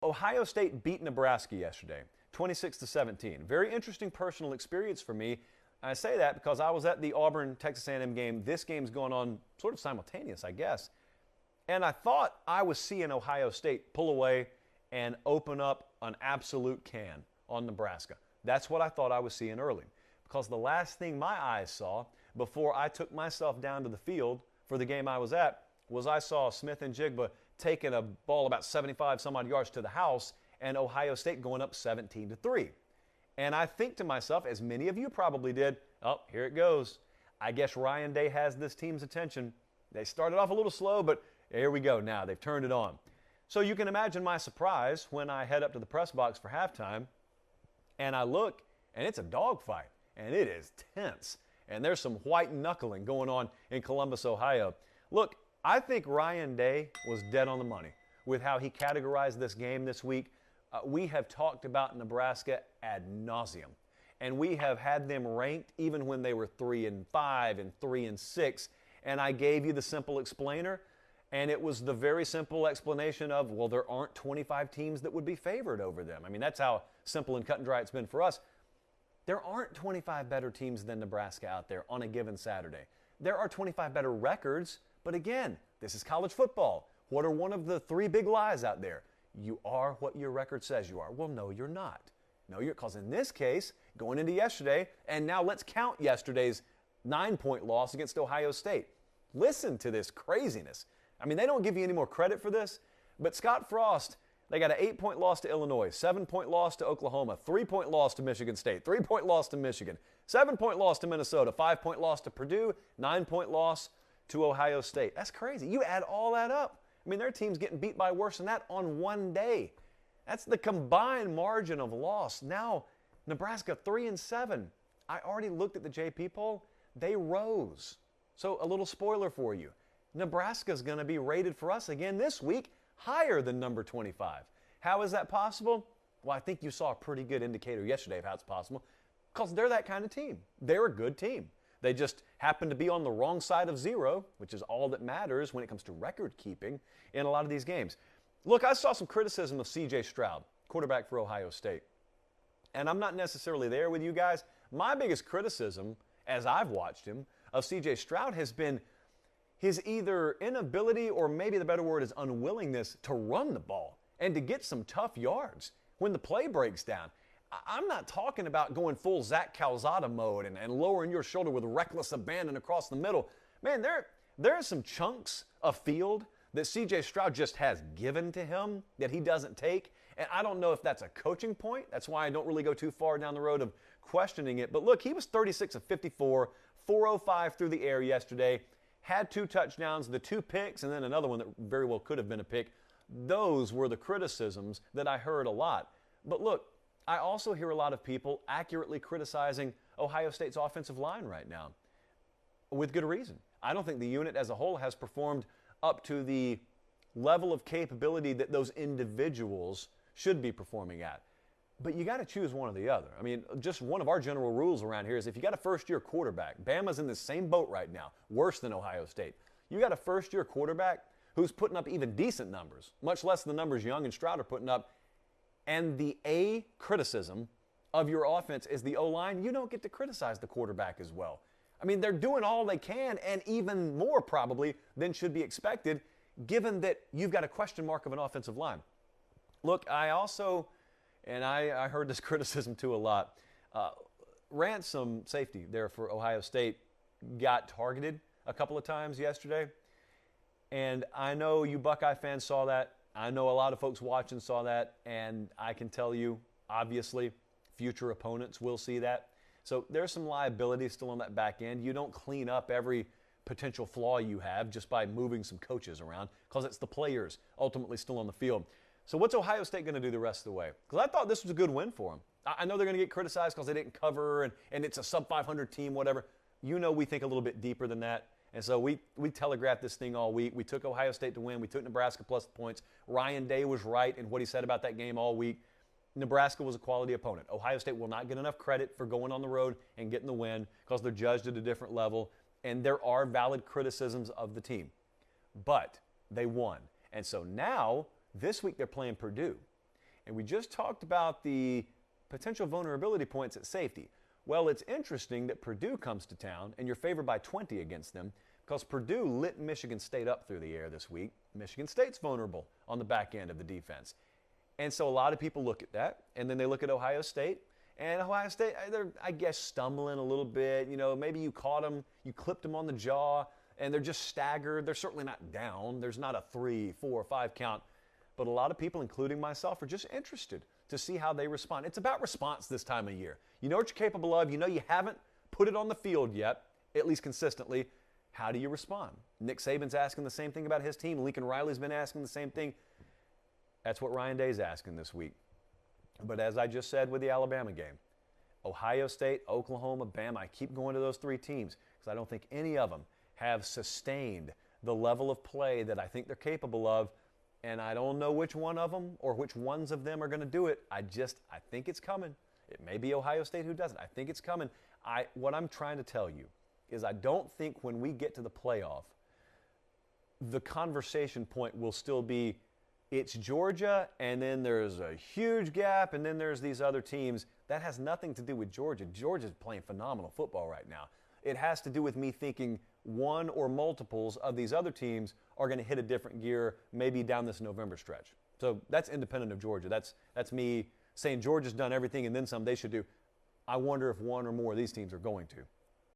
Ohio State beat Nebraska yesterday, 26-17. Very interesting personal experience for me. I say that because I was at the Auburn-Texas A&M game. This game's going on sort of simultaneous, I guess. And I thought I was seeing Ohio State pull away and open up an absolute can on Nebraska. That's what I thought I was seeing early. Because the last thing my eyes saw before I took myself down to the field for the game I was at was I saw Smith and Jigba taking a ball about 75 some odd yards to the house and Ohio State going up 17-3. And I think to myself, as many of you probably did, oh, here it goes. I guess Ryan Day has this team's attention. They started off a little slow, but here we go now. They've turned it on. So you can imagine my surprise when I head up to the press box for halftime and I look, and it's a dogfight, and it is tense. And there's some white knuckling going on in Columbus, Ohio. Look, I think Ryan Day was dead on the money with how he categorized this game this week. We have talked about Nebraska ad nauseum, and we have had them ranked even when they were 3-5 and 3-6. And I gave you the simple explainer, and it was the very simple explanation of, well, there aren't 25 teams that would be favored over them. I mean, that's how simple and cut and dry it's been for us. There aren't 25 better teams than Nebraska out there on a given Saturday. There are 25 better records, but again, this is college football. What are one of the three big lies out there? You are what your record says you are. Well, no, you're not. No, you're, because in this case, going into yesterday, and now let's count yesterday's 9-point loss against Ohio State. Listen to this craziness. I mean, they don't give you any more credit for this, but Scott Frost, they got an 8-point loss to Illinois, 7-point loss to Oklahoma, 3-point loss to Michigan State, 3-point loss to Michigan, 7-point loss to Minnesota, 5-point loss to Purdue, 9-point loss to Ohio State. That's crazy. You add all that up. I mean, their team's getting beat by worse than that on one day. That's the combined margin of loss. Now, Nebraska 3-7. I already looked at the JP poll. They rose. So a little spoiler for you. Nebraska's going to be rated for us again this week higher than number 25. How is that possible? Well, I think you saw a pretty good indicator yesterday of how it's possible because they're that kind of team. They're a good team. They just happen to be on the wrong side of zero, which is all that matters when it comes to record keeping in a lot of these games. Look, I saw some criticism of C.J. Stroud, quarterback for Ohio State. And I'm not necessarily there with you guys. My biggest criticism, as I've watched him, of C.J. Stroud has been his either inability or maybe the better word is unwillingness to run the ball and to get some tough yards when the play breaks down. I'm not talking about going full Zach Calzada mode and lowering your shoulder with reckless abandon across the middle. Man, there are some chunks of field that C.J. Stroud just has given to him that he doesn't take. And I don't know if that's a coaching point. That's why I don't really go too far down the road of questioning it. But look, he was 36 of 54, 405 through the air yesterday, had 2 touchdowns, the 2 picks, and then another one that very well could have been a pick. Those were the criticisms that I heard a lot. But look, I also hear a lot of people accurately criticizing Ohio State's offensive line right now with good reason. I don't think the unit as a whole has performed up to the level of capability that those individuals should be performing at. But you got to choose one or the other. I mean, just one of our general rules around here is if you got a first-year quarterback, Bama's in the same boat right now, worse than Ohio State. You got a first-year quarterback who's putting up even decent numbers, much less the numbers Young and Stroud are putting up, and the A criticism of your offense is the O-line, you don't get to criticize the quarterback as well. I mean, they're doing all they can and even more probably than should be expected given that you've got a question mark of an offensive line. Look, I also, and I heard this criticism too a lot, Ransom safety there for Ohio State got targeted a couple of times yesterday. And I know you Buckeye fans saw that. I know a lot of folks watching saw that, and I can tell you, obviously, future opponents will see that. So there's some liability still on that back end. You don't clean up every potential flaw you have just by moving some coaches around because it's the players ultimately still on the field. So what's Ohio State going to do the rest of the way? Because I thought this was a good win for them. I know they're going to get criticized because they didn't cover and it's a sub-500 team, whatever. You know we think a little bit deeper than that. And so we telegraphed this thing all week. We took Ohio State to win. We took Nebraska plus the points. Ryan Day was right in what he said about that game all week. Nebraska was a quality opponent. Ohio State will not get enough credit for going on the road and getting the win because they're judged at a different level. And there are valid criticisms of the team. But they won. And so now, this week they're playing Purdue. And we just talked about the potential vulnerability points at safety. Well, it's interesting that Purdue comes to town, and you're favored by 20 against them, because Purdue lit Michigan State up through the air this week. Michigan State's vulnerable on the back end of the defense. And so a lot of people look at that, and then they look at Ohio State. And Ohio State, they're, I guess, stumbling a little bit. You know, maybe you caught them, you clipped them on the jaw, and they're just staggered. They're certainly not down. There's not a 3, 4, 5 count. But a lot of people, including myself, are just interested to see how they respond. It's about response this time of year. You know what you're capable of. You know you haven't put it on the field yet, at least consistently. How do you respond? Nick Saban's asking the same thing about his team. Lincoln Riley's been asking the same thing. That's what Ryan Day's asking this week. But as I just said with the Alabama game, Ohio State, Oklahoma, Bama, I keep going to those 3 teams because I don't think any of them have sustained the level of play that I think they're capable of. And I don't know which one of them or which ones of them are going to do it. I think it's coming. It may be Ohio State who does it. I think it's coming. What I'm trying to tell you is I don't think when we get to the playoff, the conversation point will still be it's Georgia, and then there's a huge gap, and then there's these other teams. That has nothing to do with Georgia. Georgia's playing phenomenal football right now. It has to do with me thinking one or multiples of these other teams are going to hit a different gear maybe down this November stretch. So that's independent of Georgia. That's me saying Georgia's done everything and then some they should do. I wonder if one or more of these teams are going to.